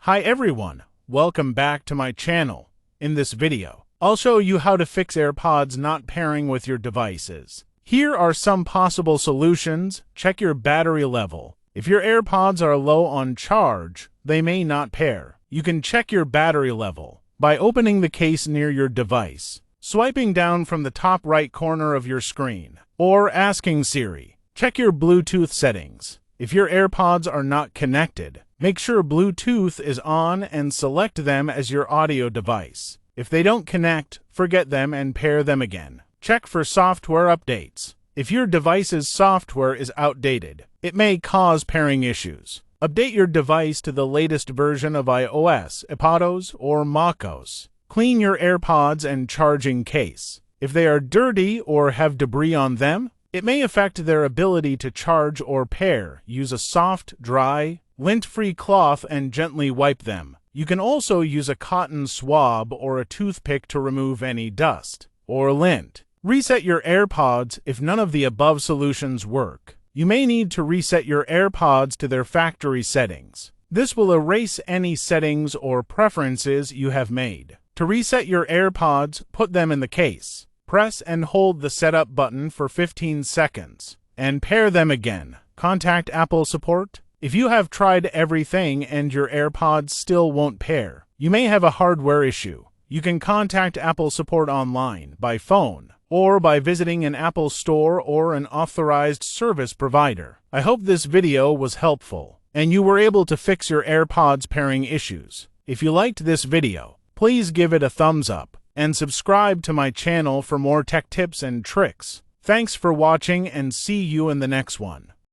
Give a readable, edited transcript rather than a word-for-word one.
Hi everyone, welcome back to my channel. In this video, I'll show you how to fix AirPods not pairing with your devices. Here are some possible solutions. Check your battery level. If your AirPods are low on charge, they may not pair. You can check your battery level by opening the case near your device, swiping down from the top right corner of your screen, or asking Siri. Check your Bluetooth settings. If your AirPods are not connected, make sure Bluetooth is on and select them as your audio device. If they don't connect, forget them and pair them again. Check for software updates. If your device's software is outdated, it may cause pairing issues. Update your device to the latest version of iOS, iPadOS, or macOS. Clean your AirPods and charging case. If they are dirty or have debris on them, it may affect their ability to charge or pair. Use a soft, dry, lint-free cloth and gently wipe them. You can also use a cotton swab or a toothpick to remove any dust or lint. Reset your AirPods if none of the above solutions work. You may need to reset your AirPods to their factory settings. This will erase any settings or preferences you have made. To reset your AirPods, put them in the case. Press and hold the setup button for 15 seconds and pair them again. Contact Apple support. If you have tried everything and your AirPods still won't pair, you may have a hardware issue. You can contact Apple support online, by phone, or by visiting an Apple store or an authorized service provider. I hope this video was helpful and you were able to fix your AirPods pairing issues. If you liked this video, please give it a thumbs up and subscribe to my channel for more tech tips and tricks. Thanks for watching and see you in the next one.